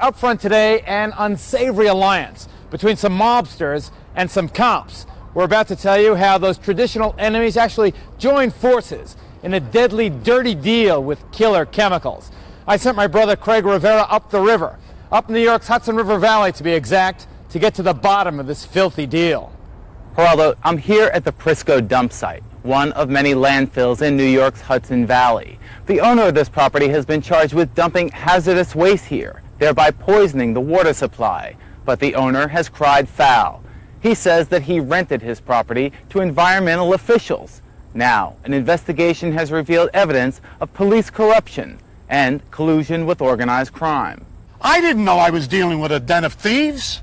up front today, an unsavory alliance between some mobsters and some cops. We're about to tell you how those traditional enemies actually joined forces in a deadly, dirty deal with killer chemicals. I sent my brother Craig Rivera up the river, up New York's Hudson River Valley to be exact, to get to the bottom of this filthy deal. Geraldo, I'm here at the Prisco dump site, one of many landfills in New York's Hudson Valley. The owner of this property has been charged with dumping hazardous waste here, thereby poisoning the water supply. But the owner has cried foul. He says that he rented his property to environmental officials. Now, an investigation has revealed evidence of police corruption and collusion with organized crime. I didn't know I was dealing with a den of thieves.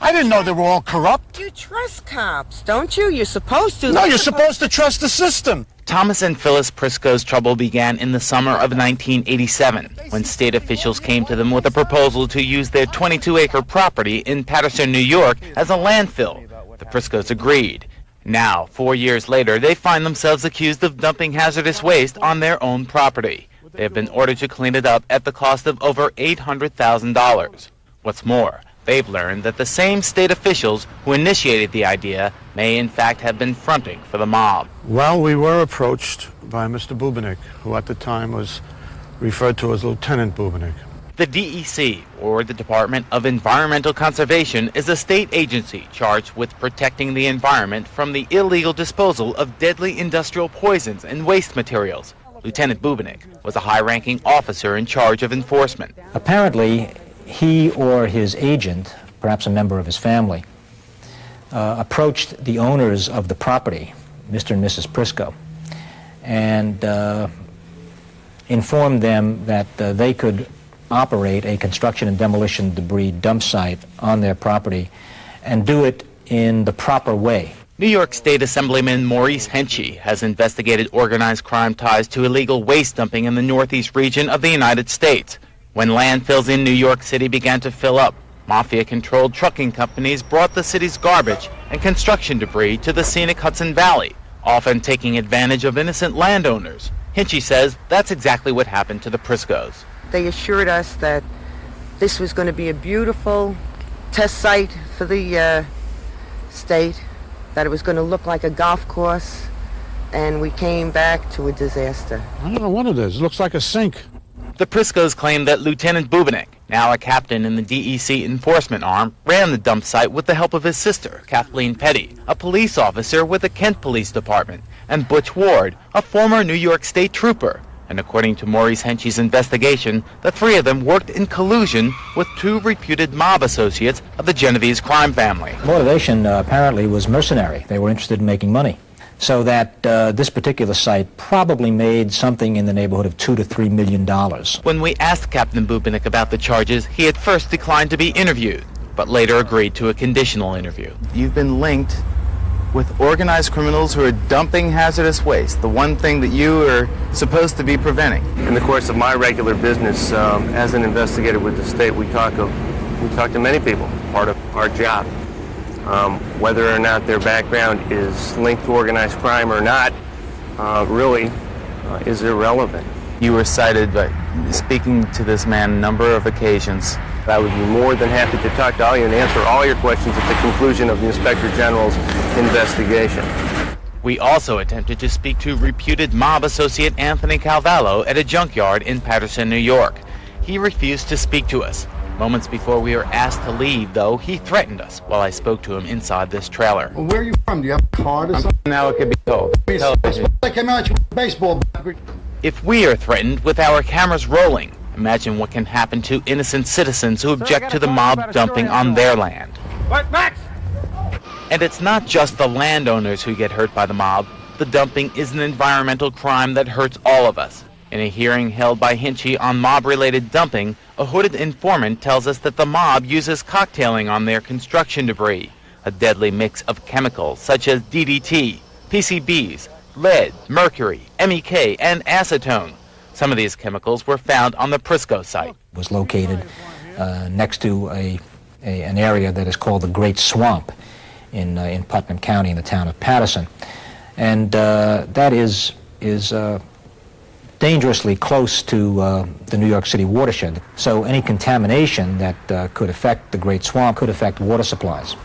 I didn't know they were all corrupt. You trust cops, don't you? You're supposed to. No, you're supposed to trust the system. Thomas and Phyllis Prisco's trouble began in the summer of 1987, when state officials came to them with a proposal to use their 22-acre property in Patterson, New York, as a landfill. The Priscos agreed. Now, 4 years later, they find themselves accused of dumping hazardous waste on their own property. They have been ordered to clean it up at the cost of over $800,000. What's more, they've learned that the same state officials who initiated the idea may in fact have been fronting for the mob. Well, we were approached by Mr. Bubenik, who at the time was referred to as Lieutenant Bubenik. The DEC, or the Department of Environmental Conservation, is a state agency charged with protecting the environment from the illegal disposal of deadly industrial poisons and waste materials. Lieutenant Bubenik was a high-ranking officer in charge of enforcement. Apparently, he or his agent, perhaps a member of his family, approached the owners of the property, Mr. and Mrs. Prisco, and informed them that they could operate a construction and demolition debris dump site on their property and do it in the proper way. New York State Assemblyman Maurice Hinchey has investigated organized crime ties to illegal waste dumping in the Northeast region of the United States. When landfills in New York City began to fill up, Mafia-controlled trucking companies brought the city's garbage and construction debris to the scenic Hudson Valley, often taking advantage of innocent landowners. Hinchey says that's exactly what happened to the Priscos. They assured us that this was going to be a beautiful test site for the state, that it was going to look like a golf course, and we came back to a disaster. I don't know what it is. It looks like a sink. The Priscos claim that Lieutenant Bubenik, now a captain in the DEC enforcement arm, ran the dump site with the help of his sister, Kathleen Petty, a police officer with the Kent Police Department, and Butch Ward, a former New York State trooper. And according to Maurice Hinchey's investigation, the three of them worked in collusion with two reputed mob associates of the Genovese crime family. Motivation apparently was mercenary. They were interested in making money. So that this particular site probably made something in the neighborhood of $2 to $3 million. When we asked Captain Bubenik about the charges, he at first declined to be interviewed, but later agreed to a conditional interview. You've been linked with organized criminals who are dumping hazardous waste, the one thing that you are supposed to be preventing. In the course of my regular business as an investigator with the state, we talk to many people, part of our job. Whether or not their background is linked to organized crime or not really is irrelevant. You were cited by speaking to this man a number of occasions. I would be more than happy to talk to all of you and answer all your questions at the conclusion of the Inspector General's investigation. We also attempted to speak to reputed mob associate Anthony Calvallo at a junkyard in Patterson, New York. He refused to speak to us. Moments before we were asked to leave, though, he threatened us while I spoke to him inside this trailer. Well, where are you from? Do you have a card or something? Now it could be told. I came out with a baseball bat. If we are threatened with our cameras rolling, imagine what can happen to innocent citizens who object to the mob dumping on their land. What, Max? And it's not just the landowners who get hurt by the mob. The dumping is an environmental crime that hurts all of us. In a hearing held by Hinchey on mob-related dumping, a hooded informant tells us that the mob uses cocktailing on their construction debris, a deadly mix of chemicals such as DDT, PCBs, lead, mercury, MEK, and acetone. Some of these chemicals were found on the Prisco site. It was located next to an area that is called the Great Swamp in Putnam County in the town of Patterson. And that is dangerously close to the New York City watershed. So any contamination that could affect the Great Swamp could affect water supplies.